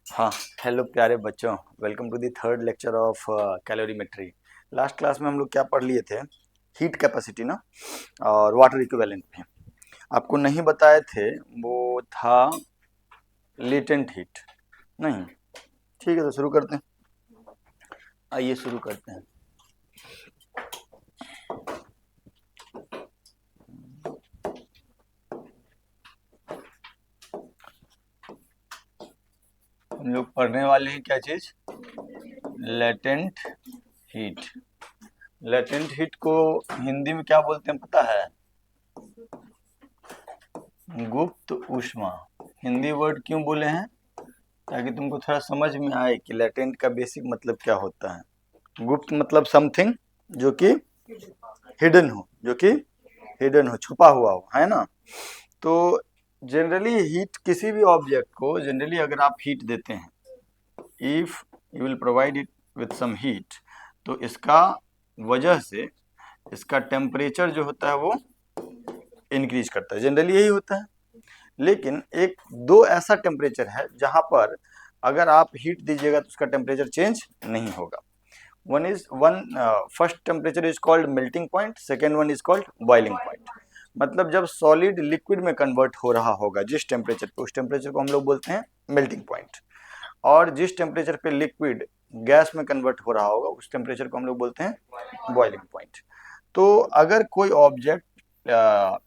हाँ, हेलो प्यारे बच्चों। Welcome to the third lecture of calorimetry. Last class में हम लोग क्या पढ़ लिए थे? हीट कैपेसिटी ना, और वाटर इक्विवेलेंट में आपको नहीं बताए थे। वो था लेटेंट हीट। नहीं, ठीक है, तो शुरू करते हैं। आइए शुरू करते हैं। हम लोग पढ़ने वाले हैं क्या चीज? Latent heat. लेटेंट हीट को हिंदी में क्या बोलते हैं पता है? गुप्त ऊष्मा। हिंदी वर्ड क्यों बोले हैं? ताकि तुमको थोड़ा समझ में आए कि लेटेंट का बेसिक मतलब क्या होता है। गुप्त मतलब समथिंग जो कि हिडन हो, छुपा हुआ हो, है ना। तो जनरली हीट, किसी भी ऑब्जेक्ट को जनरली अगर आप हीट देते हैं, if you will provide it with some heat, तो इसका वजह से इसका टेम्परेचर जो होता है वो इंक्रीज करता है। जनरली यही होता है। लेकिन एक दो ऐसा टेम्परेचर है जहां पर अगर आप हीट दीजिएगा तो उसका टेम्परेचर चेंज नहीं होगा। One first temperature is called melting point, second one is called boiling point. मतलब जब सॉलिड लिक्विड में कन्वर्ट हो रहा होगा जिस टेम्परेचर पे, उस टेम्परेचर को हम लोग बोलते हैं मेल्टिंग पॉइंट। और जिस टेम्परेचर पे लिक्विड गैस में कन्वर्ट हो रहा होगा उस टेम्परेचर को हम लोग बोलते हैं बॉइलिंग पॉइंट। तो अगर कोई ऑब्जेक्ट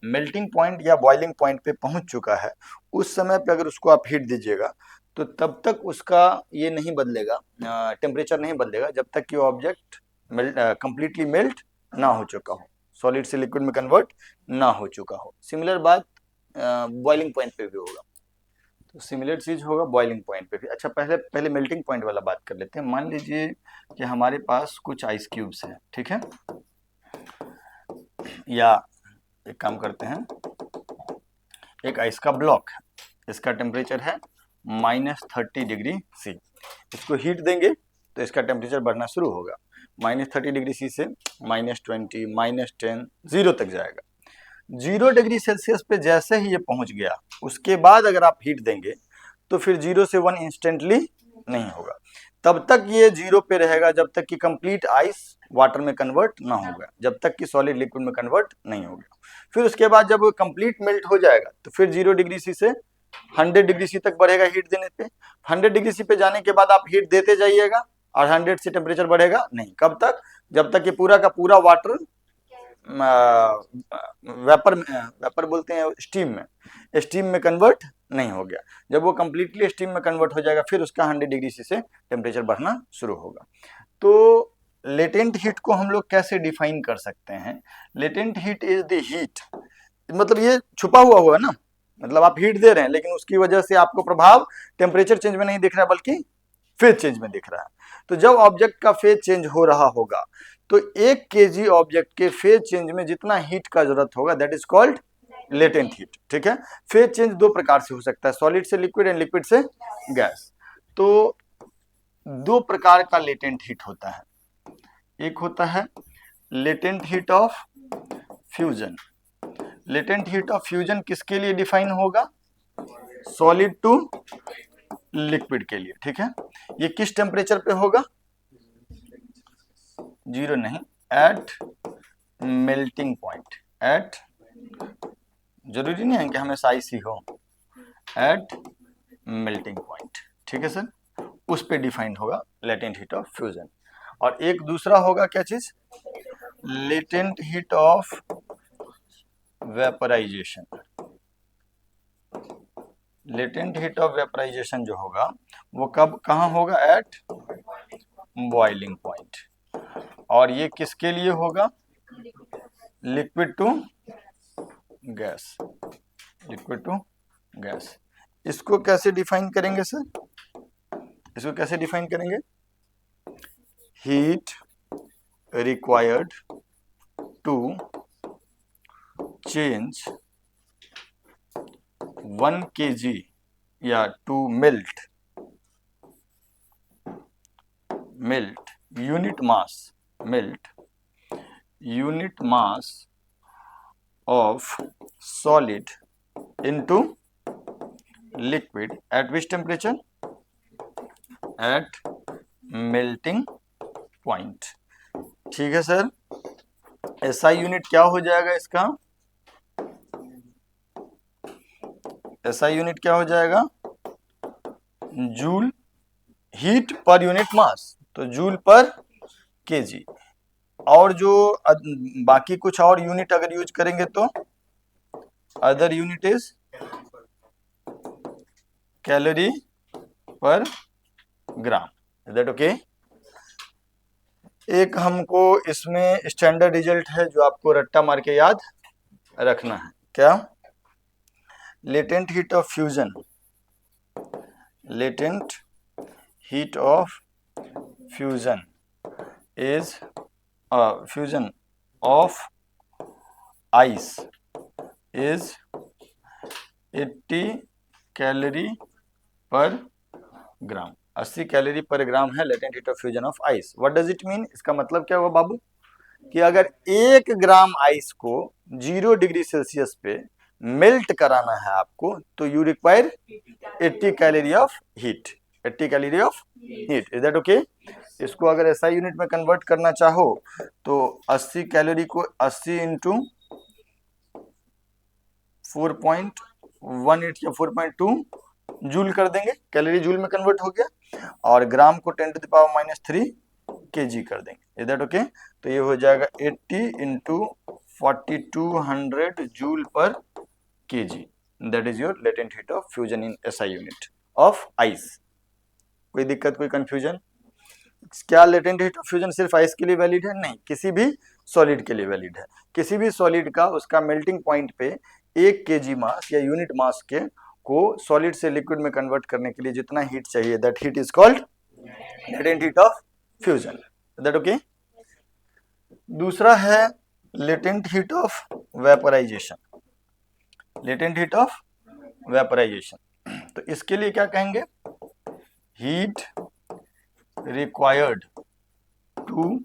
मेल्टिंग पॉइंट या बॉइलिंग पॉइंट पे पहुंच चुका है, उस समय पे अगर उसको आप हीट दीजिएगा तो तब तक उसका ये नहीं बदलेगा, टेम्परेचर नहीं बदलेगा जब तक कि ऑब्जेक्ट कंप्लीटली मेल्ट ना हो चुका हो, सॉलिड से लिक्विड में कन्वर्ट ना हो चुका हो। सिमिलर बात बॉइलिंग पॉइंट पे भी होगा। तो सिमिलर चीज होगा बॉइलिंग पॉइंट पे भी। अच्छा, पहले पहले मेल्टिंग पॉइंट वाला बात कर लेते हैं। मान लीजिए कि हमारे पास कुछ आइस क्यूब्स हैं, ठीक है। या एक काम करते हैं, एक आइस का ब्लॉक है, इसका टेम्परेचर है -30 डिग्री सी। इसको हीट देंगे तो इसका टेम्परेचर बढ़ना शुरू होगा। -30 डिग्री सी से -20, -10, 0 तक जाएगा। 0 डिग्री सेल्सियस पे जैसे ही ये पहुंच गया, उसके बाद अगर आप हीट देंगे तो फिर 0 से 1 इंस्टेंटली नहीं होगा। तब तक ये 0 पे रहेगा जब तक कि कंप्लीट आइस वाटर में कन्वर्ट ना होगा, जब तक कि सॉलिड लिक्विड में कन्वर्ट नहीं होगा। फिर उसके बाद जब वो कंप्लीट मेल्ट हो जाएगा तो फिर 0 डिग्री सी से 100 डिग्री सी तक बढ़ेगा हीट देने पे। 100 डिग्री सी पे जाने के बाद आप हीट देते जाइएगा और 100 से टेम्परेचर बढ़ेगा नहीं। कब तक? जब तक कि पूरा का पूरा वाटर वेपर वेपर बोलते हैं स्टीम में कन्वर्ट नहीं हो गया। जब वो कंप्लीटली स्टीम में कन्वर्ट हो जाएगा फिर उसका 100 डिग्री से टेम्परेचर बढ़ना शुरू होगा। तो लेटेंट हीट को हम लोग कैसे डिफाइन कर सकते हैं? Latent heat is the heat, मतलब ये छुपा हुआ हुआ है ना। मतलब आप हीट दे रहे हैं लेकिन उसकी वजह से आपको प्रभाव टेम्परेचर चेंज में नहीं दिख रहा है बल्कि फेज चेंज में दिख रहा है। तो जब ऑब्जेक्ट का फेज चेंज हो रहा होगा तो 1 kg ऑब्जेक्ट के फेज चेंज में जितना हीट का जरूरत होगा that is called latent heat, ठीक है। फेज चेंज दो प्रकार से हो सकता है, सॉलिड से लिक्विड एंड लिक्विड से गैस। तो दो प्रकार का लेटेंट हीट होता है। एक होता है latent heat of fusion. Latent heat of fusion किसके लिए डिफाइन होगा? सॉलिड टू लिक्विड के लिए, ठीक है। ये किस टेम्परेचर पे होगा? 0 नहीं, एट मेल्टिंग पॉइंट। एट, जरूरी नहीं है कि हमेशा आइसी हो, एट मेल्टिंग पॉइंट, ठीक है सर। उस पे डिफाइंड होगा लेटेंट हीट ऑफ फ्यूजन। और एक दूसरा होगा क्या चीज? Latent heat of vaporisation. Latent heat of vaporisation जो होगा वो कब कहाँ होगा? At boiling point. और ये किसके लिए होगा? Liquid to gas, liquid to gas. इसको कैसे डिफाइन करेंगे सर? इसको कैसे डिफाइन करेंगे? Heat required to change 1 kg या to melt unit mass of solid into liquid at which temperature? At melting point. ठीक है सर, एसआई यूनिट क्या हो जाएगा इसका? एसआई यूनिट क्या हो जाएगा? Joule heat per unit mass, तो जूल पर केजी। और जो बाकी कुछ और यूनिट अगर यूज करेंगे तो अदर यूनिट इज कैलोरी पर ग्राम। Is that okay? एक हमको इसमें स्टैंडर्ड रिजल्ट है जो आपको रट्टा मार के याद रखना है। क्या? Latent heat of fusion, latent heat of fusion is fusion of ice is 80 calorie पर ग्राम। 80 कैलोरी पर ग्राम है latent heat of fusion of ice. What does it mean? इसका मतलब क्या हुआ बाबू कि अगर 1 ग्राम आइस को 0 डिग्री सेल्सियस पे मेल्ट कराना है आपको तो you require 80 calorie of heat. 80 calorie of heat. Is that okay? इसको अगर एसआई यूनिट में कन्वर्ट करना चाहो तो 80 कैलोरी को 80 इंटू 4.18 या 4.2 जूल कर देंगे, कैलोरी जूल में कन्वर्ट हो गया, और ग्राम को 10⁻³ kg कर देंगे। Is that okay? तो ये हो जाएगा 80 इंटू 4200 जूल पर kg। That is your latent heat of fusion in SI unit of ice. कोई दिक्कत, कोई कंफ्यूजन? क्या लेटेंट हीट ऑफ फ्यूजन सिर्फ आइस के लिए वैलिड है? नहीं, किसी भी सॉलिड के लिए वैलिड है। किसी भी सॉलिड का उसका मेल्टिंग पॉइंट पे 1 kg मास या यूनिट मास के को सॉलिड से लिक्विड में कन्वर्ट करने के लिए जितना हीट चाहिए, that heat is called latent heat of fusion. That okay? दूसरा है latent heat of vaporisation. Latent heat of vaporisation, तो इसके लिए क्या कहेंगे? Heat required to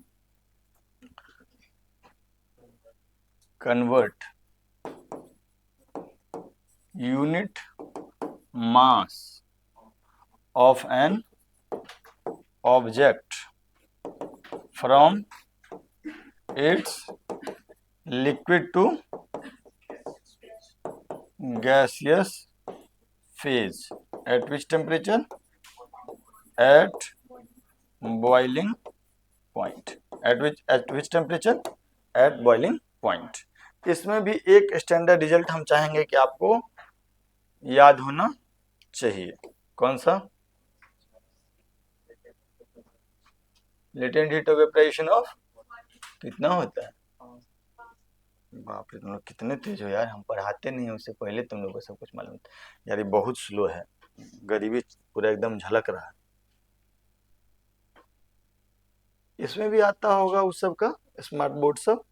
convert unit mass of an object from its liquid to gaseous phase at which temperature? At boiling point. At which temperature? At boiling point. इसमें भी एक standard result हम चाहेंगे कि आपको याद होना चाहिए। कौन सा? Latent heat of vaporisation of कितना होता है? बाप रे, तुम लोग कितने तेज हो यार, हम पढ़ाते नहीं हैं उससे पहले तुम लोग को सब कुछ मालूम है यार। ये बहुत स्लो है, गरीबी पूरा एकदम झलक रहा है। इसमें भी आता होगा उस सब का स्मार्ट बोर्ड सब।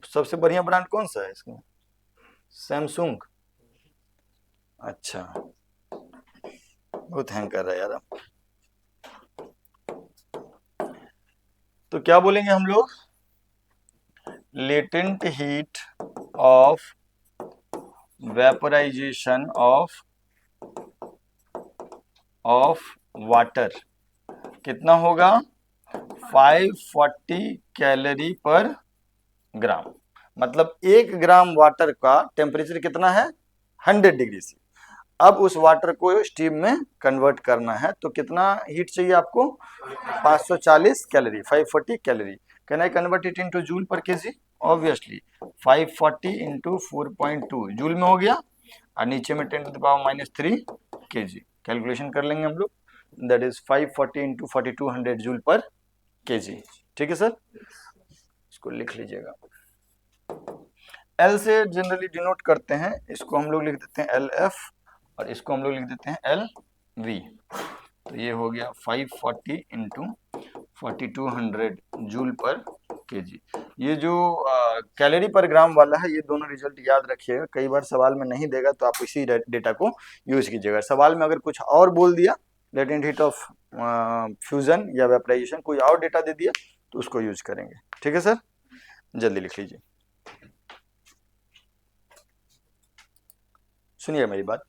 सबसे बढ़िया ब्रांड कौन सा है इसमें? सैमसंग। अच्छा, बहुत हैंग कर रहा है यार। तो क्या बोलेंगे हम लोग? Latent heat of vaporisation of water कितना होगा? 540 कैलोरी पर ग्राम। मतलब 1 ग्राम वाटर का टेम्परेचर कितना है? 100 डिग्री से। अब उस वाटर को स्टीम में कन्वर्ट करना है तो कितना हीट चाहिए आपको? 540 calorie, 540 calorie. Can I convert it into joule पर केजी? ऑब्वियसली 540 इंटू 4.2 जूल में हो गया, और नीचे में 10⁻³ kg। कैलकुलेशन कर लेंगे हम लोग, दैट इज 540 इंटू 4200 जूल पर kg। ठीक है सर, इसको लिख लीजिएगा। एल से जनरली डिनोट करते हैं, इसको हम लोग लिख देते हैं LF और इसको हम लोग लिख देते हैं LV। तो ये हो गया 540 इंटू 4200 जूल पर केजी। ये जो कैलोरी पर ग्राम वाला है, ये दोनों रिजल्ट याद रखिएगा। कई बार सवाल में नहीं देगा तो आप इसी डेटा को यूज कीजिएगा। सवाल में अगर कुछ और बोल दिया, लेटेंट हीट ऑफ फ्यूजन या वेपराइजेशन, कोई और डेटा दे दिया तो उसको यूज करेंगे। ठीक है सर, जल्दी लिख लीजिए। सुनिए मेरी बात,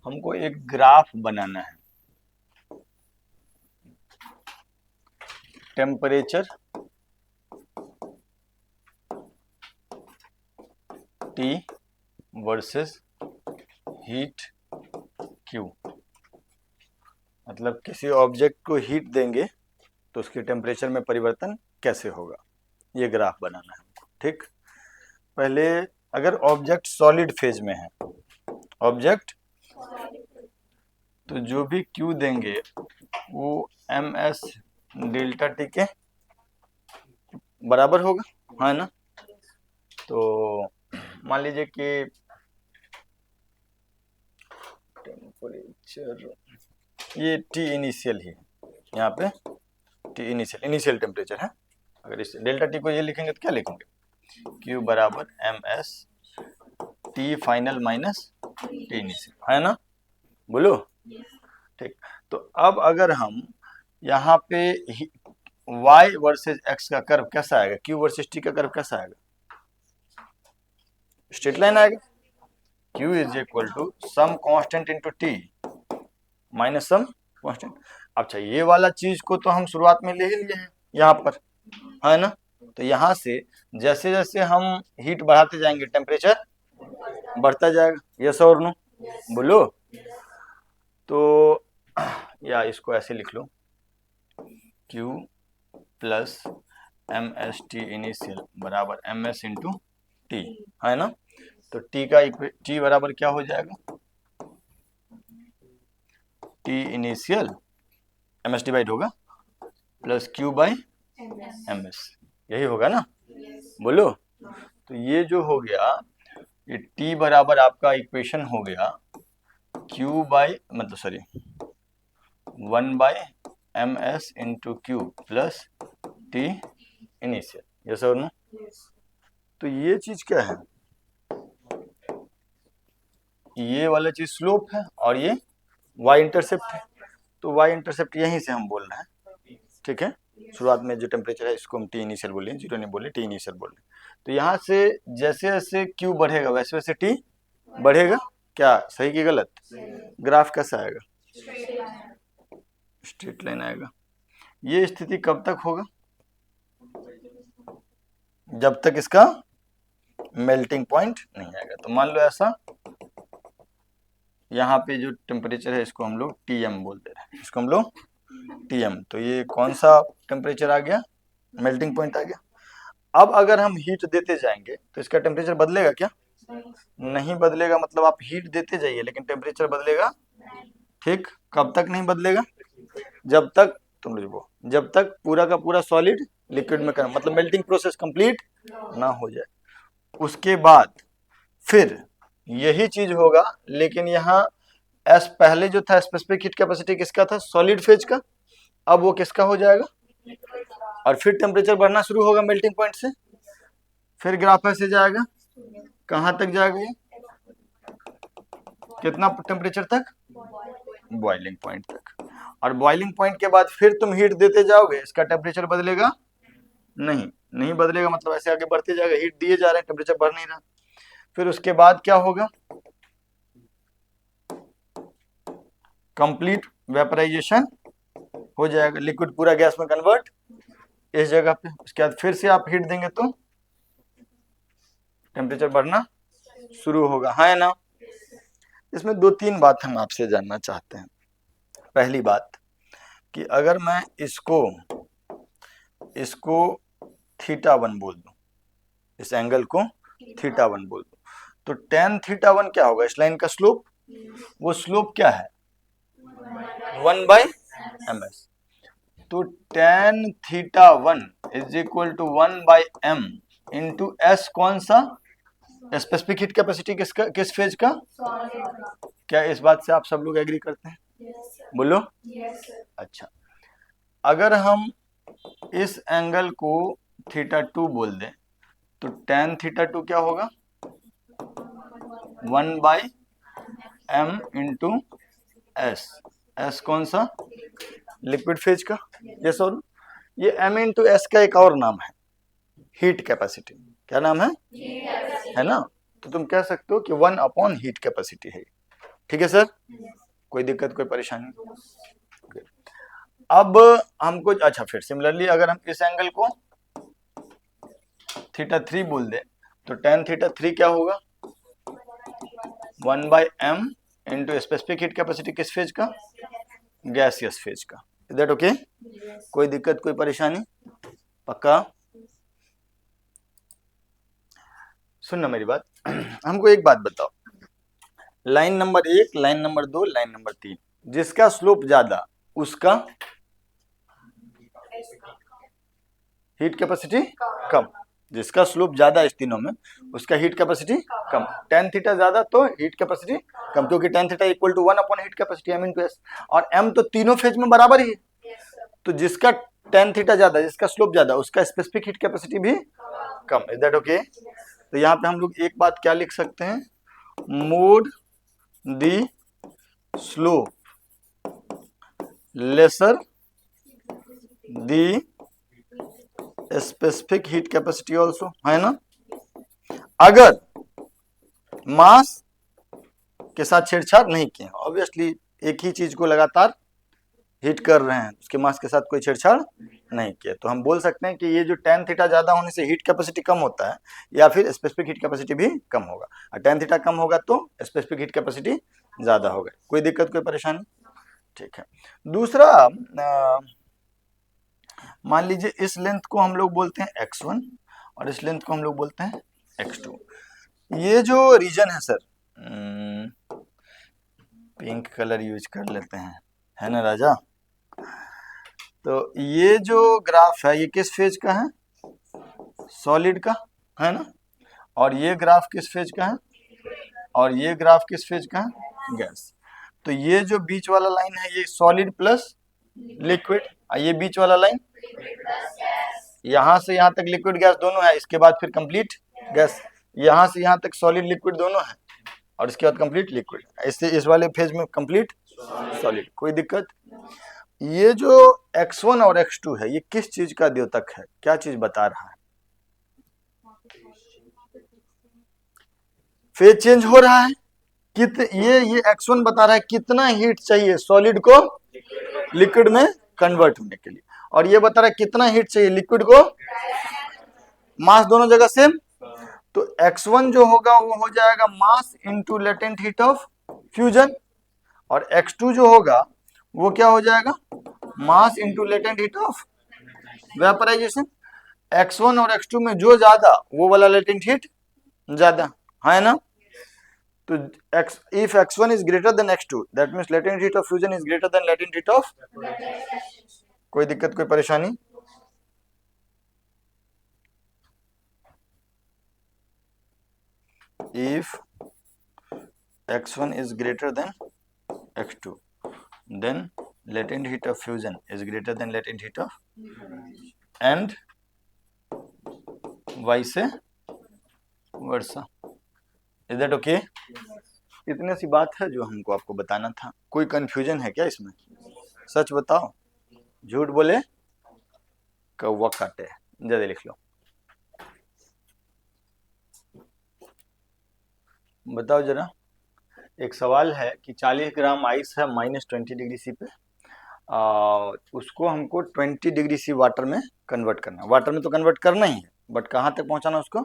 हमको एक ग्राफ बनाना है। Temperature T versus heat Q, मतलब किसी ऑब्जेक्ट को हीट देंगे तो उसके टेम्परेचर में परिवर्तन कैसे होगा, ये ग्राफ बनाना है हमको। ठीक, पहले अगर ऑब्जेक्ट सॉलिड फेज में है, ऑब्जेक्ट, तो जो भी Q देंगे वो ms डेल्टा टी के बराबर होगा, है ना। तो मान लीजिए कि टेम्परेचर ये T इनिशियल ही है, यहाँ पे T इनिशियल टेम्परेचर है। अगर इस डेल्टा टी को ये लिखेंगे तो क्या लिखेंगे, Q बराबर ms T final minus T initial, है ना, बोलो। ठीक, तो अब अगर हम यहाँ पे y वर्सेस x का कर्व कैसा आएगा, Q वर्सेस T का कर्व कैसा आएगा, स्ट्रेट लाइन आएगा। Q is equal to some constant into T minus some constant. अच्छा, ये वाला चीज को तो हम शुरुआत में ले ही लिए हैं यहाँ पर, है ना। तो यहाँ से जैसे जैसे हम हीट बढ़ाते जाएंगे टेम्परेचर बढ़ता जाएगा, यस और नो, बोलो। तो या इसको ऐसे लिख लो, Q plus ms T initial बराबर ms इंटू टी, है ना। तो T बराबर क्या हो जाएगा, T इनिशियल ms डिवाइड होगा प्लस Q बाई ms, यही होगा ना, बोलो। तो ये जो हो गया, ये T बराबर आपका इक्वेशन हो गया Q बाई मतलब sorry 1 by ms into Q plus T initial, yes और नो। तो ये चीज क्या है, ये वाला चीज स्लोप है और ये y इंटरसेप्ट है। तो y इंटरसेप्ट यहीं से हम बोल रहे हैं, ठीक है। शुरुआत में जो टेम्परेचर है इसको हम T इनिशियल बोले, जीरो नहीं बोले, T इनिशियल बोले। तो यहाँ से जैसे जैसे Q बढ़ेगा वैसे वैसे T बढ़ेगा, क्या सही कि गलत, ग्राफ कैसा आएगा, स्ट्रेट लाइन आएगा। ये स्थिति कब तक होगा, जब तक इसका मेल्टिंग पॉइंट नहीं आएगा। तो मान लो ऐसा, यहाँ पे जो टेम्परेचर है इसको हम लोग Tm बोल दे रहे हैं, इसको हम लोग Tm। तो ये कौन सा टेम्परेचर आ गया, मेल्टिंग पॉइंट आ गया। अब अगर हम हीट देते जाएंगे तो इसका टेम्परेचर बदलेगा क्या, नहीं बदलेगा, मतलब आप हीट देते जाइए लेकिन टेम्परेचर बदलेगा। ठीक, कब तक नहीं बदलेगा, जब तक जब तक पूरा का पूरा सॉलिड लिक्विड में करना, मतलब मेल्टिंग प्रोसेस कंप्लीट ना हो जाए। उसके बाद फिर यही चीज होगा, लेकिन यहाँ एस पहले जो था स्पेसिफिक हीट कैपेसिटी किसका था, सॉलिड फेज का, अब वो किसका हो जाएगा, और फिर टेम्परेचर बढ़ना शुरू होगा मेल्टिंग पॉइंट से, फिर ग्राफ ऐसे जाएगा, कहां तक जाएगा ये, कितना टेम्परेचर तक, बॉइलिंग पॉइंट तक। और बॉइलिंग पॉइंट के बाद फिर तुम हीट देते जाओगे, इसका टेम्परेचर बदलेगा नहीं बदलेगा, मतलब ऐसे आगे बढ़ते जाएगा, हीट दिए जा रहे हैं, टेम्परेचर बढ़ नहीं रहा। फिर उसके बाद क्या होगा, कंप्लीट वेपराइजेशन हो जाएगा, लिक्विड पूरा गैस में कन्वर्ट इस जगह पे। उसके बाद फिर से आप हीट देंगे तो टेम्परेचर बढ़ना शुरू होगा, है ना। इसमें दो तीन बात हम आपसे जानना चाहते हैं। पहली बात कि अगर मैं इसको θ1 बोल दूं, इस एंगल को θ1 बोल दूं, तो tan θ1 क्या होगा, इस लाइन का स्लोप, वो स्लोप क्या है 1 बाई ms। तो tan θ1 is equal to 1 by m into s, कौन सा, स्पेसिफिक हीट कैपेसिटी किस फेज का, क्या इस बात से आप सब लोग एग्री करते हैं, बोलो। अच्छा, अगर हम इस एंगल को θ2 बोल दें तो tan θ2 क्या होगा 1 बाई m इंटू s कौन सा, लिक्विड फेज का, यस और ये m इंटू s का एक और नाम है हीट कैपेसिटी, क्या नाम है ना। तो तुम कह सकते हो कि 1 अपॉन हीट कैपेसिटी है, ठीक है सर, कोई दिक्कत कोई परेशानी। अब हमको अच्छा, फिर सिमिलरली अगर हम इस एंगल को θ3 बोल दे तो tan θ3 क्या होगा, 1/m into specific heat capacity किस फेज का, गैसियस फेज का। Is that okay? कोई दिक्कत, कोई परेशानी? पक्का? सुनना मेरी बात। हमको एक बात बताओ, line number 1, line number 2, line number 3, जिसका स्लोप ज्यादा उसका हीट कैपेसिटी कम, जिसका स्लोप ज्यादा इस तीनों में उसका हीट कैपेसिटी कम। tan थीटा ज्यादा तो हीट कैपेसिटी कम, क्योंकि tan theta equal to 1 upon heat capacity m into S, और m तो तीनों फेज में बराबर ही है। तो जिसका tan थीटा ज्यादा, जिसका स्लोप ज्यादा, उसका स्पेसिफिक हीट कैपेसिटी भी कम। Is that okay? तो यहाँ पे हम लोग एक बात क्या लिख सकते हैं, more the slope lesser the specific heat capacity also, है ना। अगर मास के साथ छेड़छाड़ नहीं किए, ऑब्वियसली एक ही चीज को लगातार हीट कर रहे हैं, उसके मास के साथ कोई छेड़छाड़ नहीं किए, तो हम बोल सकते हैं कि ये जो tan थीटा ज्यादा होने से हीट कैपेसिटी कम होता है, या फिर स्पेसिफिक हीट कैपेसिटी भी कम होगा। और tan थीटा कम होगा तो स्पेसिफिक हीट कैपेसिटी ज्यादा होगा। कोई दिक्कत, कोई परेशानी? ठीक है। दूसरा, मान लीजिए इस लेंथ को हम लोग बोलते हैं x1 और इस लेंथ को हम लोग बोलते हैं x2। ये जो रीजन है सर, पिंक कलर यूज कर लेते हैं, है ना राजा। तो ये जो ग्राफ है ये किस फेज का है, सॉलिड का, है ना। और ये ग्राफ किस फेज का है, और ये ग्राफ किस फेज का है, गैस। तो ये जो बीच वाला लाइन है ये सॉलिड प्लस लिक्विड, और ये बीच वाला लाइन यहां से यहां तक लिक्विड गैस दोनों है, इसके बाद फिर कंप्लीट गैस, यहां से यहां तक सॉलिड लिक्विड दोनों है, और इसके बाद कंप्लीट लिक्विड, इससे इस वाले फेज में कंप्लीट सॉलिड। कोई दिक्कत? ये जो x1 और x2 है ये किस चीज का द्योतक है, क्या चीज बता रहा है, फेज चेंज हो रहा है। ये x1 बता रहा है कितना हीट चाहिए सॉलिड को लिक्विड में कन्वर्ट होने के लिए, और ये बता रहा है कितना हीट चाहिए लिक्विड को, मास दोनों जगह सेम। तो x1 जो होगा वो हो जाएगा mass into latent heat of fusion, और x2 जो होगा वो क्या हो जाएगा, mass into latent heat of vaporisation. x1 और x2 में जो ज्यादा वो वाला लेटेंट हीट ज्यादा, है ना। तो if x1 is greater than x2 that means latent heat of fusion is greater than latent heat of, कोई दिक्कत, कोई परेशानी? if x1 is greater than x2 then latent heat of fusion is greater than latent heat of, and vice versa. Is that okay? इतने सी बात है जो हमको आपको बताना था। कोई कंफ्यूजन है क्या इसमें? सच बताओ, झूठ बोले कौवा काटे। जल्दी लिख लो, बताओ जरा। एक सवाल है कि 40 ग्राम आइस है -20 डिग्री सी पे, उसको हमको 20 डिग्री सी वाटर में कन्वर्ट करना है। वाटर में तो कन्वर्ट करना ही है, बट कहाँ तक पहुँचाना उसको,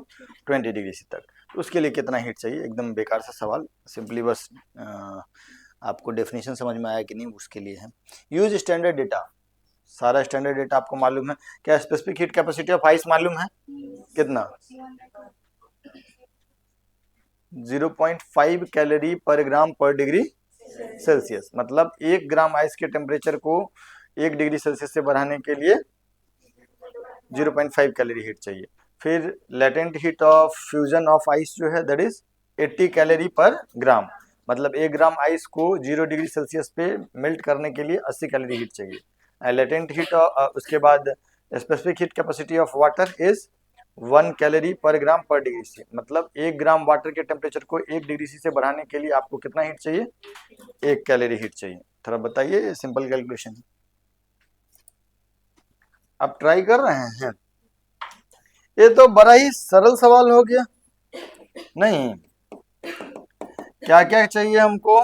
20 डिग्री सी तक। तो उसके लिए कितना हीट चाहिए, एकदम बेकार सा सवाल, सिंपली बस आपको डेफिनेशन समझ में आया कि नहीं उसके लिए है। यूज स्टैंडर्ड डेटा, सारा स्टैंडर्ड डेटा आपको मालूम है। क्या specific heat capacity of ice मालूम है कितना, 0.5 कैलोरी पर ग्राम पर डिग्री सेल्सियस। मतलब 1 ग्राम आइस के टेम्परेचर को 1 डिग्री सेल्सियस से बढ़ाने के लिए 0.5 कैलोरी हीट चाहिए। फिर latent heat of fusion of ice जो है दैट इज 80 कैलोरी पर ग्राम, मतलब 1 ग्राम आइस को 0 डिग्री सेल्सियस पे मेल्ट करने के लिए 80 कैलोरी हीट चाहिए। लेटेंट हीट, उसके बाद specific heat capacity of water is 1 calorie पर ग्राम पर डिग्री सी, मतलब 1 ग्राम वाटर के टेम्परेचर को 1 डिग्री सी से बढ़ाने के लिए आपको कितना हीट चाहिए, 1 कैलोरी हीट चाहिए। थोड़ा बताइए, सिंपल कैलकुलेशन। आप ट्राई कर रहे हैं, ये तो बड़ा ही सरल सवाल हो गया। नहीं, क्या क्या चाहिए हमको,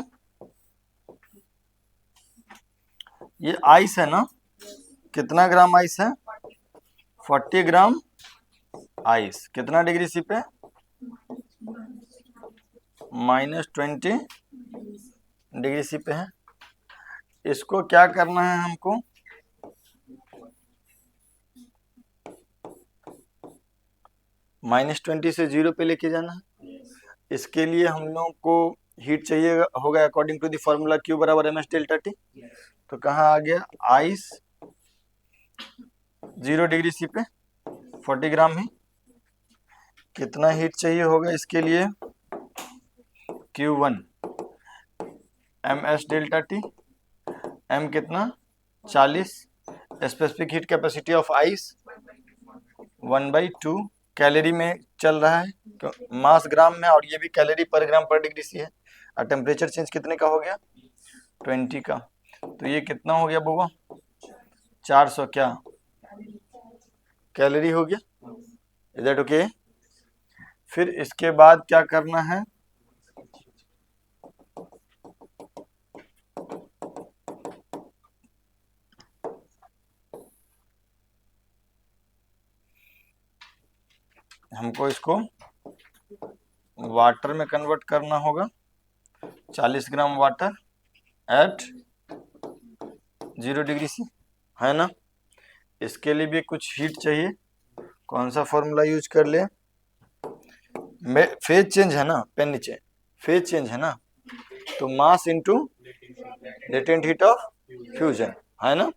ये आइस है ना, कितना ग्राम आइस है? 40 ग्राम आइस। कितना डिग्री सी पे? -20 डिग्री सी पे है। इसको क्या करना है हमको? -20 से 0 पे लेके जाना है। इसके लिए हम लोग को हीट चाहिए होगा according to the formula Q बराबर एम एस डेल्टा टी। तो कहाँ आ गया? आइस 0 डिग्री सी पे 40 ग्राम ही। कितना हीट चाहिए होगा इसके लिए? Q1 M S delta T. M कितना? 40। Specific heat capacity of ice 1/2 calorie में चल रहा है, मास ग्राम में, और ये भी कैलोरी पर ग्राम पर डिग्री सी है। और टेम्परेचर चेंज कितने का हो गया? 20 का। तो ये कितना हो गया बुआ? 400 क्या कैलोरी हो गया? Is that okay? फिर इसके बाद क्या करना है? हमको इसको वाटर में कन्वर्ट करना होगा। 40 gram water at 0 degree C, है ना? इसके लिए भी कुछ हीट चाहिए। कौन सा फॉर्मूला यूज कर ले? फेज चेंज है ना, पेन नीचे, फेज चेंज है ना, तो मास into latent heat of fusion, है ना?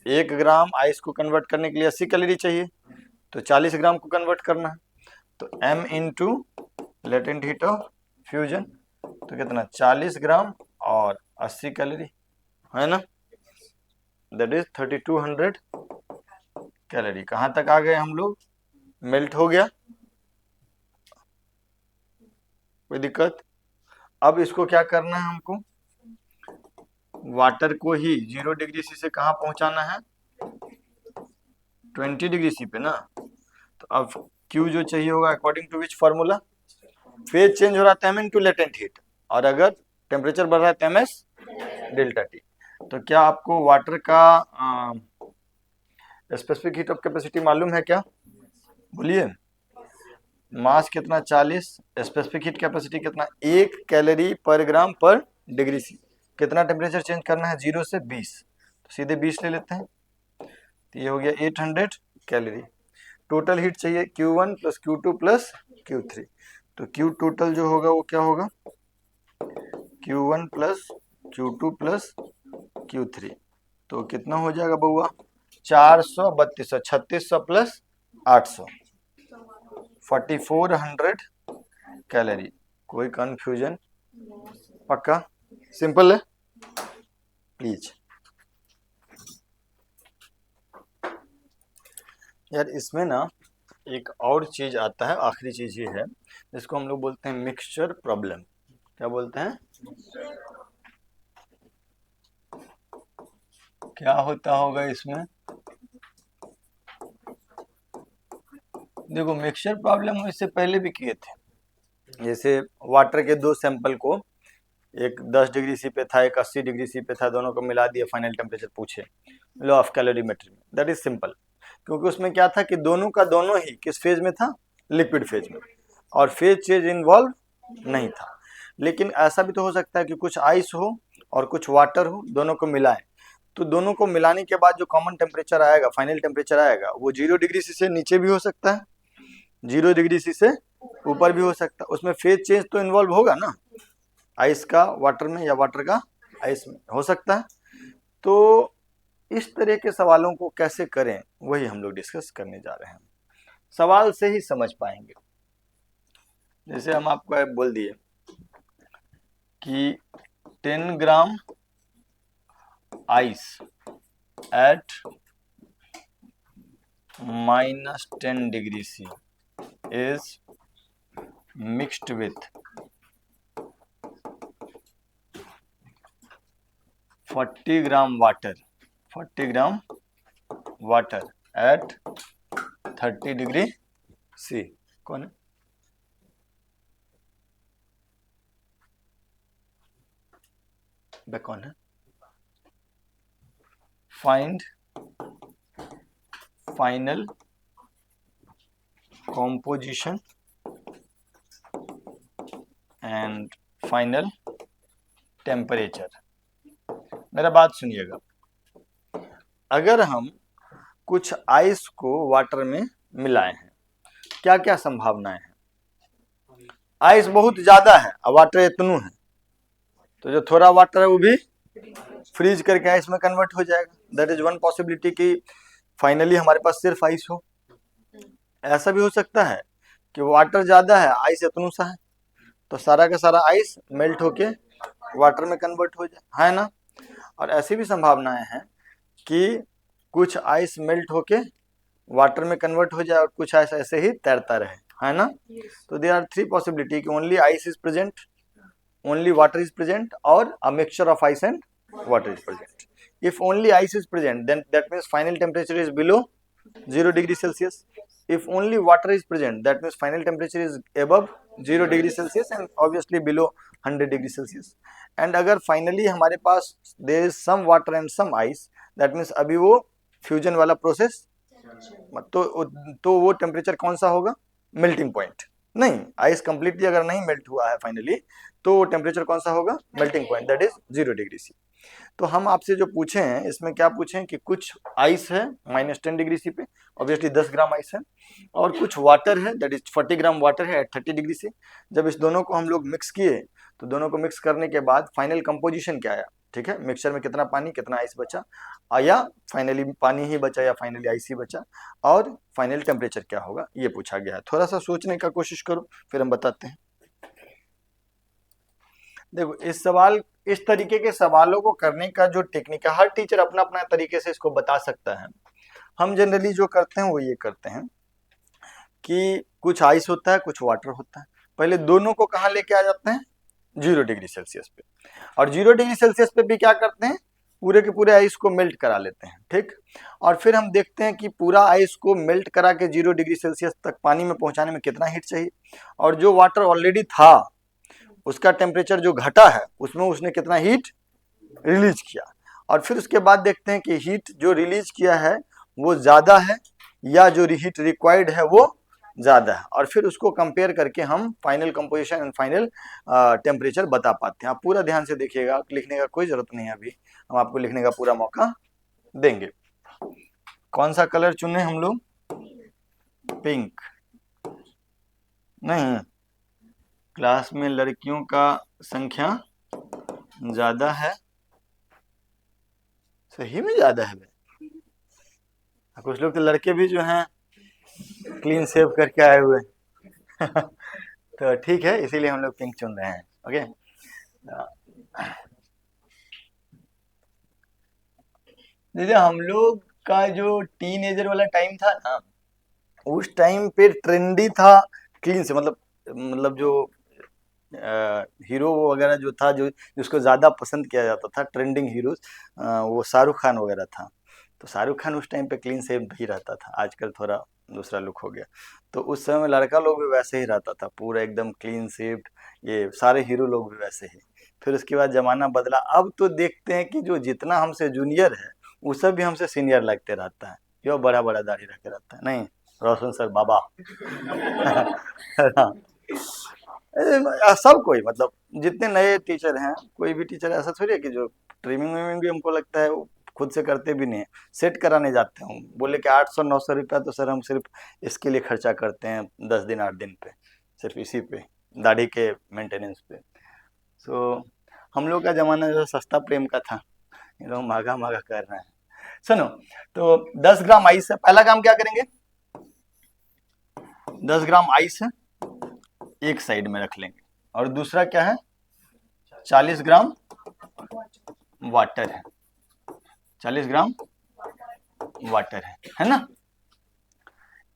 1 ग्राम आइस को कन्वर्ट करने के लिए 80 कैलोरी चाहिए, तो 40 ग्राम को कन्वर्ट करना है, तो m into latent heat of fusion, तो कितना? 40 ग्राम और 80 कैलोरी, है ना? That is 3200 calorie. कहाँ तक आ गए हम लोग? मेल्ट हो गया, कोई दिक्कत? अब इसको क्या करना है हमको? वाटर को ही 0 डिग्री सी से कहाँ पहुंचाना है? 20 डिग्री सी पे ना। तो अब Q जो चाहिए होगा according to which formula? Phase change हो रहा है एम टू लेटेंट हीट, और अगर टेम्परेचर बढ़ रहा है तो एम एस डेल्टा टी। तो क्या आपको वाटर का स्पेसिफिक हीट ऑफ कैपेसिटी मालूम है क्या? बोलिए। मास कितना? 40। स्पेसिफिक हीट कैपेसिटी कितना? 1 कैलोरी पर ग्राम पर डिग्री सी। कितना टेम्परेचर चेंज करना है? 0 से 20, तो सीधे 20 ले लेते हैं, तो ये हो गया 800 कैलोरी। टोटल हीट चाहिए Q1 plus Q2 plus Q3, तो Q टोटल जो होगा वो क्या होगा? Q1 plus Q2 plus Q3, तो कितना हो जाएगा बउआ? 400 3200 3600 प्लस 800 4400 कैलोरी। कोई कंफ्यूजन? पक्का? सिंपल है प्लीज। यार इसमें ना एक और चीज आता है, आखिरी चीज ये है, जिसको हम लोग बोलते हैं मिक्सचर प्रॉब्लम। क्या बोलते हैं? क्या होता होगा इसमें? देखो मिक्सचर प्रॉब्लम हम इससे पहले भी किए थे। जैसे वाटर के 2 सैंपल को, एक 10 डिग्री सी पे था, एक 80 डिग्री सी पे था, दोनों को मिला दिया, फाइनल टेम्परेचर पूछे, लॉ ऑफ कैलोरीमेट्री में। दैट इज सिंपल, क्योंकि उसमें क्या था कि दोनों का दोनों ही किस फेज में था? लिक्विड फेज में, और फेज चेंज इन्वॉल्व नहीं था। लेकिन ऐसा भी तो हो सकता है कि कुछ आइस हो और कुछ वाटर हो, दोनों को मिलाएं, तो दोनों को मिलाने के बाद जो कॉमन टेम्परेचर आएगा, फाइनल टेम्परेचर आएगा, वो 0 डिग्री सी से नीचे भी हो सकता है, 0 डिग्री सी से ऊपर भी हो सकता है। उसमें फेज चेंज तो इन्वॉल्व होगा ना, आइस का वाटर में या वाटर का आइस में, हो सकता है। तो इस तरह के सवालों को कैसे करें, वही हम लोग डिस्कस करने जा रहे हैं। सवाल से ही समझ पाएंगे। जैसे हम आपको बोल दिए कि 10 gram ice at -10 degree C is mixed with 40 gram water, 40 gram water at 30 degree C. कौन है? कौन है? Find final composition and final temperature. मेरा बात सुनिएगा, अगर हम कुछ आइस को वाटर में मिलाए हैं, क्या क्या संभावनाएं हैं? आइस बहुत ज्यादा है और वाटर इतनू है, तो जो थोड़ा वाटर है वो भी फ्रीज करके आइस में कन्वर्ट हो जाएगा। दैट इज वन पॉसिबिलिटी कि फाइनली हमारे पास सिर्फ आइस हो। ऐसा भी हो सकता है कि वाटर ज्यादा है, आइस इतनू सा है, तो सारा का सारा आइस मेल्ट होके वाटर में कन्वर्ट हो जाए, है ना। और ऐसी भी संभावनाएं हैं कि कुछ आइस मेल्ट होके वाटर में कन्वर्ट हो जाए और कुछ आइस ऐसे ही तैरता रहे, है ना। तो देयर आर थ्री पॉसिबिलिटी कि only ice is present, only water is present, or a mixture of ice and water is present. If only ice is present, then that means final temperature is below 0 degree Celsius. If only water is present, that means final temperature is above 0 degree Celsius and obviously below 100 degree Celsius. And अगर finally हमारे पास there is some water and some ice, that means अभी वो fusion वाला process, तो वो temperature कौन सा होगा? Melting point. नहीं, आइस कंप्लीटली अगर नहीं मेल्ट हुआ है फाइनली, तो टेम्परेचर कौन सा होगा? Melting point, that is 0 degree C. तो हम आपसे जो पूछे हैं इसमें क्या पूछे हैं कि कुछ आइस है -10 डिग्री सी पे, ऑब्वियसली 10 ग्राम आइस है, और कुछ वाटर है दैट इज 40 ग्राम वाटर है एट 30 डिग्री से। जब इस दोनों को हम लोग मिक्स किए, तो दोनों को मिक्स करने के बाद फाइनल कंपोजिशन क्या आया? ठीक है, मिक्सचर में कितना पानी कितना आइस बचा, या फाइनली पानी ही बचा या फाइनली आइस ही बचा, और फाइनल टेम्परेचर क्या होगा, ये पूछा गया है। थोड़ा सा सोचने का कोशिश करो, फिर हम बताते हैं। देखो, इस तरीके के सवालों को करने का जो टेक्निक है, हर टीचर अपना अपना तरीके से इसको बता सकता है। हम जनरली जो करते हैं वो ये करते हैं कि कुछ आइस होता है, कुछ वाटर होता है, पहले दोनों को कहाँ लेके आ जाते हैं? 0 डिग्री सेल्सियस पे, और 0 डिग्री सेल्सियस पे भी क्या करते हैं? पूरे के पूरे आइस को मेल्ट करा लेते हैं, ठीक। और फिर हम देखते हैं कि पूरा आइस को मेल्ट करा के 0 डिग्री सेल्सियस तक पानी में पहुंचाने में कितना हीट चाहिए, और जो वाटर ऑलरेडी था उसका टेम्परेचर जो घटा है उसमें उसने कितना हीट रिलीज किया, और फिर उसके बाद देखते हैं कि हीट जो रिलीज किया है वो ज़्यादा है या जो हीट रिक्वायर्ड है वो ज़्यादा है, और फिर उसको कंपेयर करके हम final composition and final temperature बता पाते हैं। आप पूरा ध्यान से देखिएगा, लिखने का कोई ज़रूरत नहीं है, अभी हम आपको लिखने का पूरा मौका देंगे। कौन सा कलर चुने हम लोग? पिंक। नहीं, क्लास में लड़कियों का संख्या ज़्यादा है, सही में ज़्यादा है। कुछ लोग तो लड़के भी जो हैं क्लीन शेव करके आए हुए तो ठीक है, इसीलिए हम लोग पिंक चुन रहे हैं। ओके, देखिए हम लोग का जो टीनेजर वाला टाइम था ना, उस टाइम पे ट्रेंडी था क्लीन से, मतलब जो हीरो वगैरह जो था, जो जिसको ज़्यादा पसंद किया जाता था, ट्रेंडिंग हीरोज, वो शाहरुख खान वगैरह था। तो शाहरुख खान उस टाइम पे क्लीन शेव ही रहता था, आजकल थोड़ा दूसरा लुक हो गया। तो उस समय लड़का लोग भी वैसे ही रहता था, पूरा एकदम क्लीन शेव्ड, ये सारे हीरो लोग भी वैसे ही। फिर उसके बाद ज़माना बदला, अब तो देखते हैं कि जो जितना हमसे जूनियर है वो सब भी हमसे सीनियर लगते रहता है, जो बड़ा बड़ा दाढ़ी रखे रहता है। नहीं, रोशन सर बाबा सब कोई, मतलब जितने नए टीचर हैं, कोई भी टीचर ऐसा थोड़ी है कि जो ट्रिमिंग विमिंग भी हमको लगता है वो खुद से करते भी नहीं है, सेट कराने जाते हैं। बोले कि 800-900 रुपया तो सर हम सिर्फ इसके लिए खर्चा करते हैं 10 दिन 8 दिन पे, सिर्फ इसी पे, दाढ़ी के मेंटेनेंस पे। सो हम लोग का ज़माना जो सस्ता प्रेम का था, ये लोग महंगा महंगा कर रहे हैं। सुनो, तो 10 ग्राम आइस है, पहला काम क्या करेंगे? 10 ग्राम आइस है एक साइड में रख लेंगे, और दूसरा क्या है? 40 ग्राम वाटर है, 40 ग्राम वाटर है ना।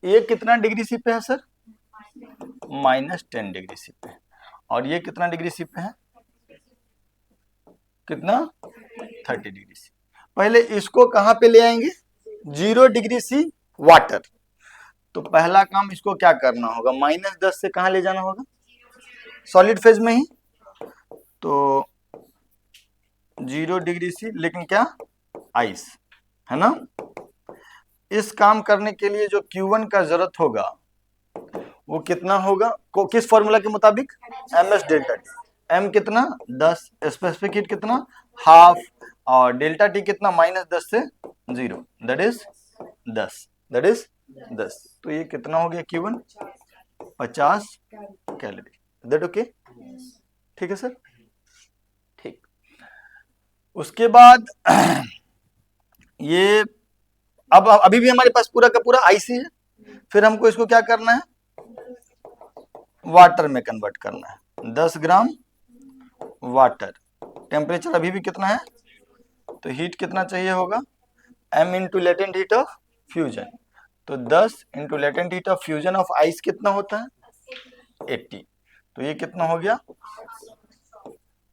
ये कितना डिग्री सी पे है सर? -10 डिग्री सी पे। और ये कितना डिग्री सी पे है? कितना? 30 डिग्री सी। पहले इसको कहां पे ले आएंगे? 0 डिग्री सी वाटर। तो पहला काम इसको क्या करना होगा? -10 से कहां ले जाना होगा? सॉलिड फेज में ही। तो 0 डिग्री सी, लेकिन क्या? आइस, है ना। इस काम करने के लिए जो Q1 का जरूरत होगा वो कितना होगा, किस फॉर्मूला के मुताबिक, ms डेल्टा टी। m कितना 10, स्पेसिफिक हीट कितना हाफ, और डेल्टा टी कितना -10 से 0, दैट इज 10। तो ये कितना हो गया Q1, 50 कैलोरी। दैट ओके, ठीक है सर, ठीक। उसके बाद ये अब अभी भी हमारे पास पूरा का पूरा आईसी है, फिर हमको इसको क्या करना है, वाटर में कन्वर्ट करना है। 10 ग्राम वाटर, टेम्परेचर अभी भी कितना है, तो हीट कितना चाहिए होगा, m into latent heat of fusion, तो 10 into latent heat of fusion of ice कितना होता है, 80। तो ये कितना हो गया,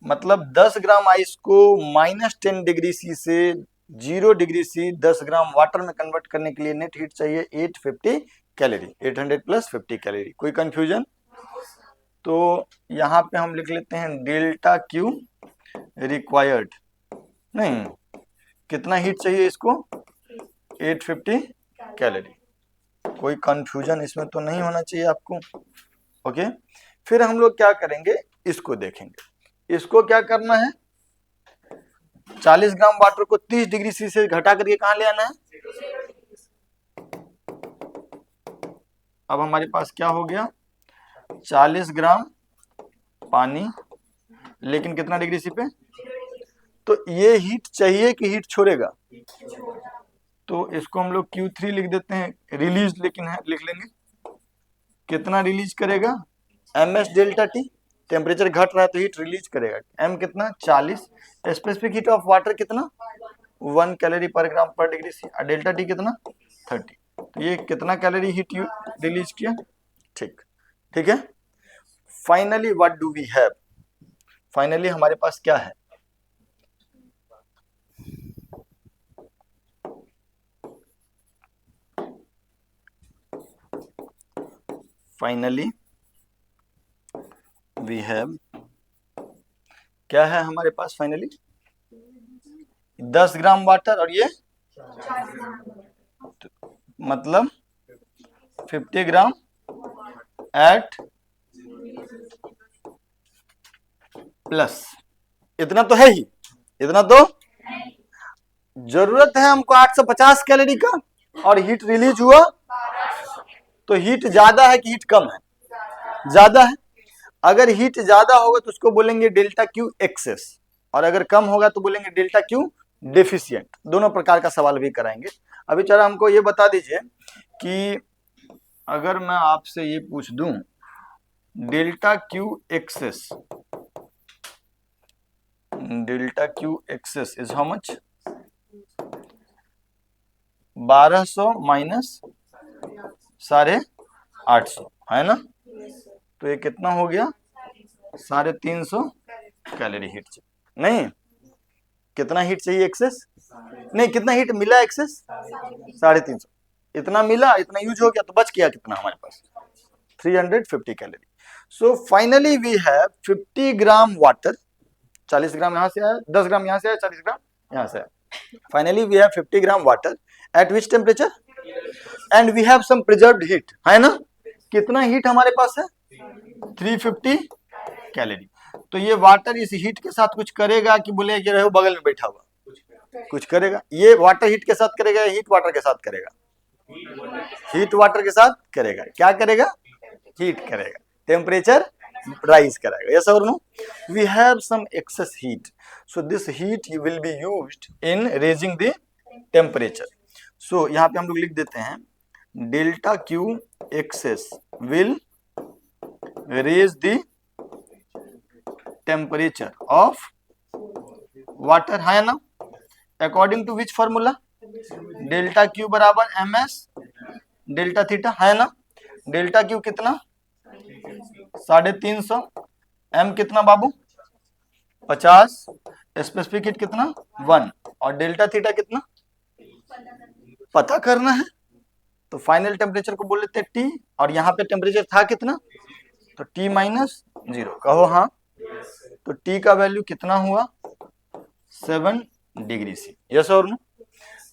मतलब 10 ग्राम आइस को -10 डिग्री सी से 0 डिग्री सी 10 ग्राम वाटर में कन्वर्ट करने के लिए नेट हीट चाहिए 850 कैलोरी, 800 प्लस 50 कैलोरी। कोई कंफ्यूजन, तो यहाँ पे हम लिख लेते हैं डेल्टा क्यू रिक्वायर्ड, नहीं कितना हीट चाहिए इसको, 850 कैलोरी। कोई कंफ्यूजन इसमें तो नहीं होना चाहिए आपको, ओके। फिर हम लोग क्या करेंगे, इसको देखेंगे। इसको क्या करना है, 40 ग्राम वाटर को 30 डिग्री सी से घटा करके कहां ले आना है, अब हमारे पास क्या हो गया, 40 ग्राम पानी, लेकिन कितना डिग्री सी पे, तो ये हीट चाहिए कि हीट छोड़ेगा, तो इसको हम लोग Q3 लिख देते हैं, रिलीज लेकिन है लिख लेंगे, कितना रिलीज करेगा, ms डेल्टा टी, टेम्परेचर घट रहा है तो हीट रिलीज करेगा, m कितना 40, स्पेसिफिक हीट ऑफ वाटर कितना 1 कैलोरी पर ग्राम पर डिग्री सी, और डेल्टा टी कितना 30। तो ये कितना कैलोरी हीट रिलीज किया, ठीक है। Finally what do we have, finally हमारे पास क्या है, फाइनली वी हैव, क्या है हमारे पास फाइनली, 10 ग्राम वाटर और ये मतलब 50 ग्राम एट प्लस, इतना तो है ही, इतना तो जरूरत है हमको 850 कैलोरी का, और हीट रिलीज हुआ, तो हीट ज्यादा है कि हीट कम है, ज्यादा है। अगर हीट ज्यादा होगा तो उसको बोलेंगे डेल्टा क्यू एक्सेस, और अगर कम होगा तो बोलेंगे डेल्टा क्यू डेफिशिएंट। दोनों प्रकार का सवाल भी कराएंगे। अभी चलो हमको ये बता दीजिए कि अगर मैं आपसे ये पूछ दूं delta Q excess, delta Q excess is how much, 1200 minus 850 है ना, तो ये कितना हो गया 350 कैलोरी हीट चाहिए, नहीं कितना हीट चाहिए एक्सेस, नहीं कितना हीट मिला एक्सेस 350, इतना मिला, इतना यूज हो गया, तो बच गया कितना हमारे पास 350 calorie. So finally we have 50 gram water, 40 gram यहाँ से आया, 10 ग्राम यहाँ से आया, 40 ग्राम यहाँ से आया, finally we have 50 gram water at which temperature, and we have some preserved heat, है ना, कितना हीट हमारे पास है 350 कैलोरी। तो ये वाटर इस हीट के साथ कुछ करेगा कि बोले ये रहो बगल में बैठा हुआ, कुछ करेगा, ये वाटर हीट के साथ करेगा, हीट वाटर के साथ करेगा, हीट वाटर के साथ करेगा, क्या करेगा, हीट करेगा, टेम्परेचर राइज कराएगा, यस और no. We have some excess heat, so this heat will be used in raising the temperature. So यहाँ पे हम लोग लिख देते हैं delta Q excess will raise the temperature of water, है ना, according to which formula, delta Q बराबर ms डेल्टा थीटा, है ना, डेल्टा क्यू कितना 350, m कितना बाबू 50, स्पेसिफिक हीट कितना 1, और डेल्टा थीटा कितना पता करना है, तो फाइनल टेम्परेचर को बोल लेते हैं T, और यहाँ पे टेम्परेचर था कितना, तो T माइनस 0, कहो हाँ, तो T का वैल्यू कितना हुआ 7 डिग्री सी, यस और नो।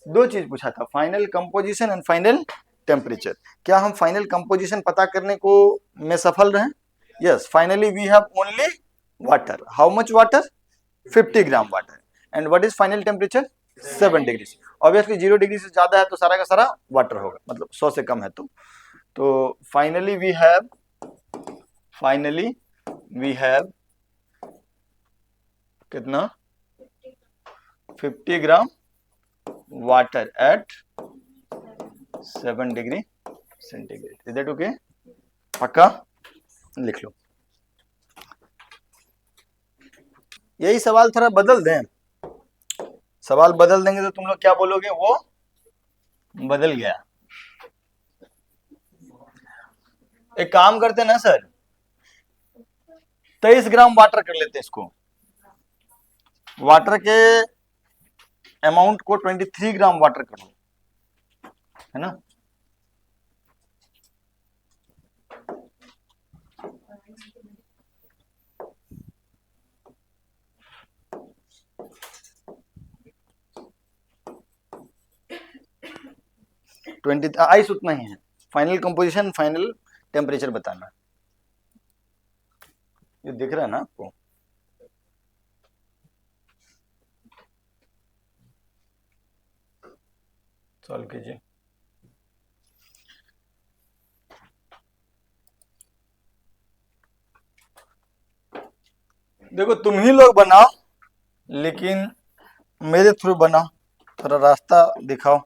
दो चीज पूछा था, final composition and final temperature. क्या हम फाइनल कंपोजिशन पता करने को में सफल रहे? Yes, finally we have only water. How much water? 50 gram water. And what is final temperature? 7 degree. Obviously 0 degree से ज्यादा है तो सारा का सारा वाटर होगा, मतलब 100 से कम है तो फाइनली वी हैव कितना? 50 gram water eight 7 degree centigrade. Is that okay? पक्का? लिख लो। यही सवाल थोड़ा बदल दें, सवाल बदल देंगे तो तुम लोग क्या बोलोगे? वो बदल गया। एक काम करते ना सर, 23 ग्राम वाटर कर लेते हैं इसको। वाटर के अमाउंट को 23 ग्राम वाटर कर लो, है ना? आइस उतना ही है। फाइनल कंपोजिशन, फाइनल टेम्परेचर बताना। ये दिख रहा है ना आपको? सॉल्व कीजिए। देखो तुम ही लोग बनाओ, लेकिन मेरे थ्रू बनाओ, थोड़ा रास्ता दिखाओ।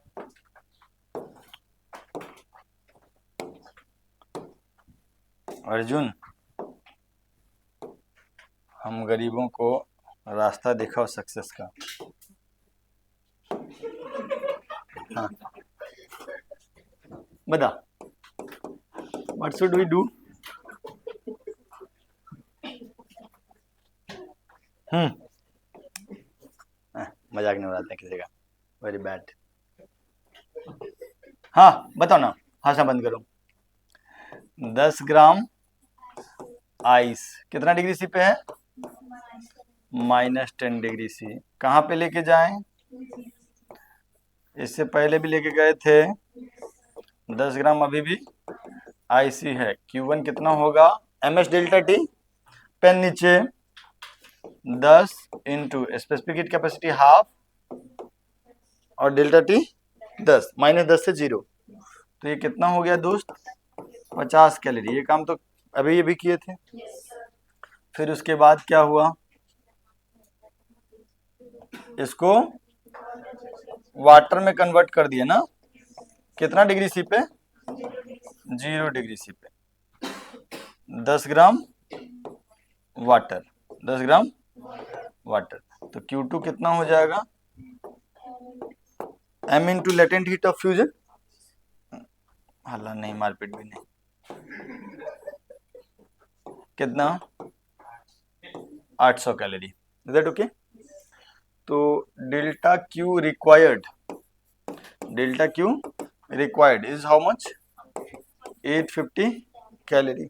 अर्जुन, हम गरीबों को रास्ता दिखाओ सक्सेस का। हाँ, बता, व्हाट शुड वी डू? मजाक नहीं उड़ाते किसी का, वेरी बैड। हाँ बताओ ना, हंसना बंद करो। 10 ग्राम आइस कितना डिग्री सी पे है? -10 डिग्री सी। कहाँ पे लेके जाएं? इससे पहले भी लेके गए थे। 10 ग्राम अभी भी आईसी है। Q1 कितना होगा? MS delta T. पेन नीचे। 10 into specific heat capacity half और डेल्टा टी 10, -10 से 0, तो ये कितना हो गया दोस्त? 50 कैलोरी। ये काम तो अभी ये भी किए थे। फिर उसके बाद क्या हुआ? इसको वाटर में कन्वर्ट कर दिए ना। कितना डिग्री सी पे? 0 डिग्री सी पे। 10 ग्राम वाटर, 10 ग्राम वाटर, तो Q2 कितना हो जाएगा? M into latent heat of fusion. हल्ला नहीं, मारपीट भी नहीं। कितना? 800 कैलोरी। Is that okay? तो delta Q required is how much? 850 calorie.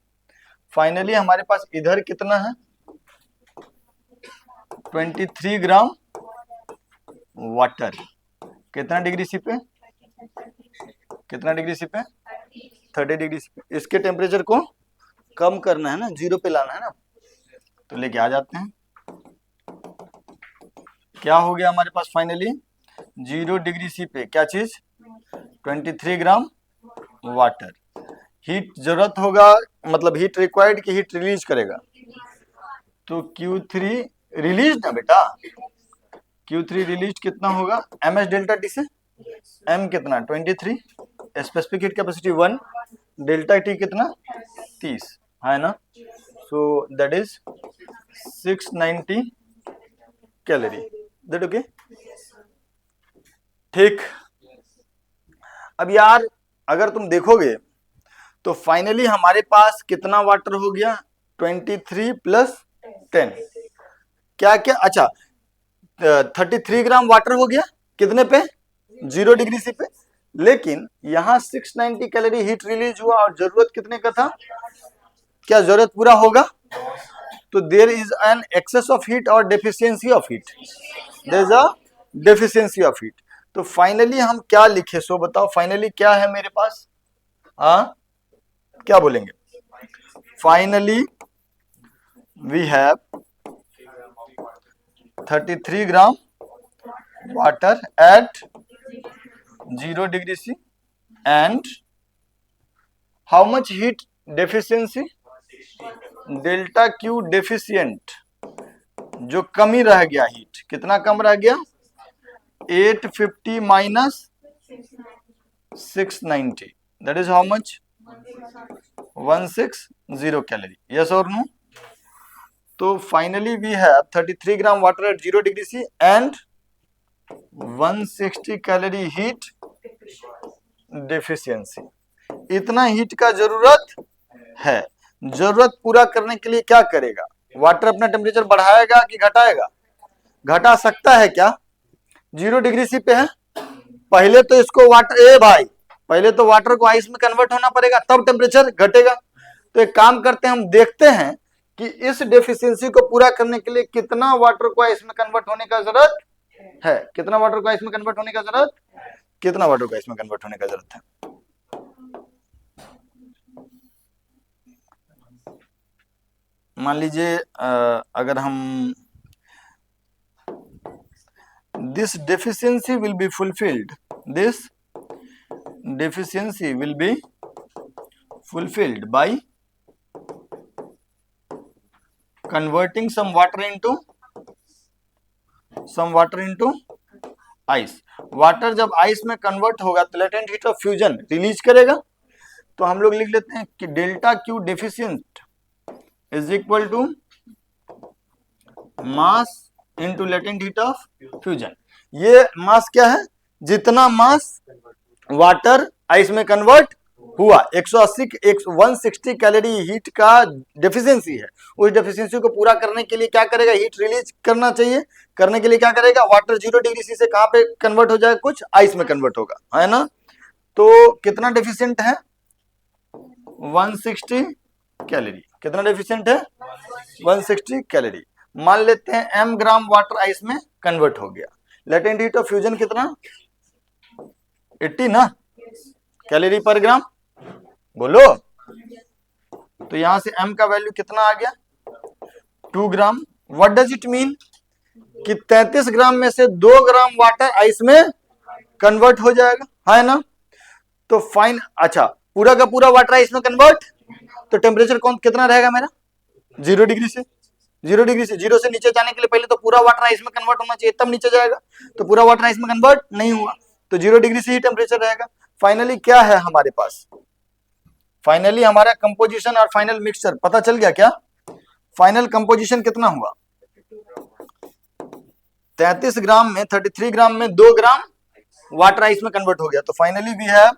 Finally हमारे पास इधर कितना है? 23 ग्राम वाटर। कितना डिग्री सी पे? कितना डिग्री सी पे? 30 डिग्री सी पे। इसके टेम्परेचर को कम करना है ना, 0 पे लाना है ना, तो लेके आ जाते हैं। क्या हो गया हमारे पास फाइनली? 0 डिग्री सी पे क्या चीज? 23 ग्राम वाटर। हीट जरूरत होगा, मतलब हीट रिक्वायर्ड की हीट रिलीज करेगा, तो Q3 रिलीज ना बेटा। Q3 रिलीज कितना होगा? MS डेल्टा टी से। M कितना? 23, specific heat capacity 1, delta T कितना? 30, है ना? So that is 690 calorie. That okay? ठीक। अब यार अगर तुम देखोगे तो फाइनली हमारे पास कितना वाटर हो गया? 23 प्लस 10 क्या क्या? अच्छा, 33 ग्राम वाटर हो गया। कितने पे? 0 डिग्री सी पे। लेकिन यहाँ 690 कैलोरी हीट रिलीज हुआ और जरूरत कितने का था? क्या जरूरत पूरा होगा? तो there is an excess of heat और deficiency of heat. There is a deficiency of heat. तो फाइनली हम क्या लिखे, सो बताओ फाइनली क्या है मेरे पास? हाँ, क्या बोलेंगे? Finally we have 33 gram water at 0 degree C and how much heat deficiency? Delta Q deficient, जो कमी रह गया हीट, कितना कम रह गया? 850 minus 690, that is how much? 160 calorie, yes or no? तो finally we have 33 gram water at 0 degree C and 160 calorie heat deficiency. इतना heat का जरूरत है। जरूरत पूरा करने के लिए क्या करेगा? वाटर अपना टेम्परेचर बढ़ाएगा कि घटाएगा? घटा सकता है क्या? 0 डिग्री C पे है, पहले तो इसको वाटर, भाई पहले तो वाटर को आइस में कन्वर्ट होना पड़ेगा, तब टेम्परेचर घटेगा। तो एक काम करते हैं, हम देखते हैं कि इस डेफिशिएंसी को पूरा करने के लिए कितना वाटर को आइस में कन्वर्ट होने का जरूरत है। कितना वाटर को आइस में कन्वर्ट होने का जरूरत, कितना वाटर को आइस में कन्वर्ट होने का जरूरत है? मान लीजिए अगर हम this deficiency will be fulfilled, this deficiency will be fulfilled by converting some water into ice. Water जब आइस में कन्वर्ट होगा तो latent heat of fusion release करेगा। तो हम लोग लिख लेते हैं कि delta Q deficient is equal to mass into latent heat of fusion. ये मास क्या है? जितना मास वाटर आइस में कन्वर्ट हुआ, 160 कैलोरी हीट का डेफिशिएंसी है। उस डेफिशिएंसी को पूरा करने के लिए क्या करेगा? हीट रिलीज करना चाहिए। करने के लिए क्या करेगा? वाटर 0 डिग्री C से कहां पे कन्वर्ट हो जाएगा? कुछ आइस में कन्वर्ट होगा, है ना? तो कितना डेफिशिएंट है? 160 कैलोरी। कितना डेफिशिएंट है? 160 कैलोरी। मान लेते हैं m ग्राम वाटर आइस में कन्वर्ट हो गया। लेटेंट हीट ऑफ फ्यूजन कितना? 80 ना कैलोरी पर ग्राम, बोलो। तो यहां से m का वैल्यू कितना आ गया? 2 gram. What does it mean? कि 33 ग्राम में से 2 ग्राम वाटर आइस में कन्वर्ट हो जाएगा, है ना? तो फाइन, अच्छा पूरा का पूरा वाटर आइस में कन्वर्ट, तो टेम्परेचर कौन कितना रहेगा मेरा? 0 डिग्री से 0 डिग्री से 0 से नीचे जाने के लिए पहले तो पूरा वाटर आइस में कन्वर्ट होना चाहिए, तब नीचे जाएगा। तो पूरा वाटर आइस में कन्वर्ट नहीं हुआ, तो 0 डिग्री से ही टेम्परेचर रहेगा। फाइनली क्या है हमारे पास? फाइनली हमारा कंपोजिशन और फाइनल मिक्सचर पता चल गया क्या? फाइनल कंपोजिशन कितना हुआ? 33 ग्राम में 33 ग्राम में 2 ग्राम वाटर आइस में कन्वर्ट हो गया। तो finally we have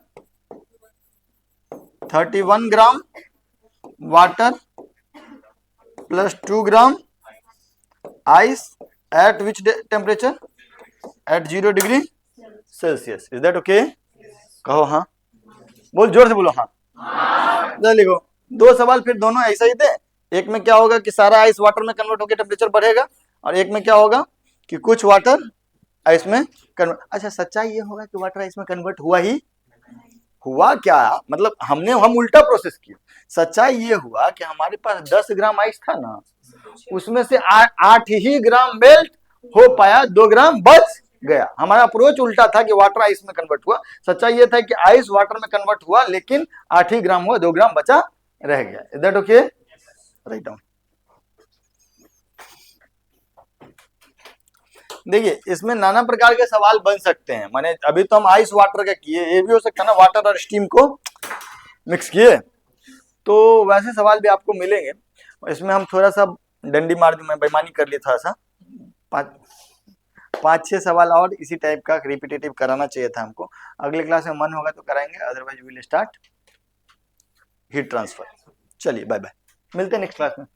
31 gram water plus 2 gram ice at which temperature? At 0 degree Celsius. Is that okay? कहो हाँ, बोल जोर से बोलो हाँ। लिखो 2 सवाल फिर दोनों ऐसा ही थे। एक में क्या होगा कि सारा आइस वाटर में कन्वर्ट होकर टेम्परेचर बढ़ेगा, और एक में क्या होगा कि कुछ वाटर आइस में कन्वर्ट। अच्छा, सच्चाई ये होगा कि वाटर आइस में कन्वर्ट हुआ ही हुआ क्या? मतलब हम उल्टा प्रोसेस किया। सच्चाई ये हुआ कि हमारे पास 10 ग्राम आइस था ना, उसमें से 8 ही ग्राम मेल्ट हो पाया, 2 ग्राम बच गया। हमारा अप्रोच उल्टा था कि वाटर आइस में कन्वर्ट हुआ। सच्चाई ये था कि आइस वाटर में कन्वर्ट हुआ, लेकिन 8 ही ग्राम हुआ, 2 ग्राम बचा रह गया। Is that okay? Write down. देखिए, इसमें नाना प्रकार के सवाल बन सकते हैं। माने अभी तो हम आइस वाटर का किए, ये भी हो सकता है ना वाटर और स्टीम को मिक्स किए, तो वैसे सवाल भी आपको मिलेंगे। इसमें हम थोड़ा सा डंडी मार दी, मैं बेईमानी कर ली थोड़ा सा। 5-6 सवाल और इसी टाइप का रिपीटेटिव कराना चाहिए था हमको। अगले क्लास में मन होगा तो कराएंगे, otherwise we will start heat transfer. चलिए बाय बाय, मिलते हैं नेक्स्ट क्लास में।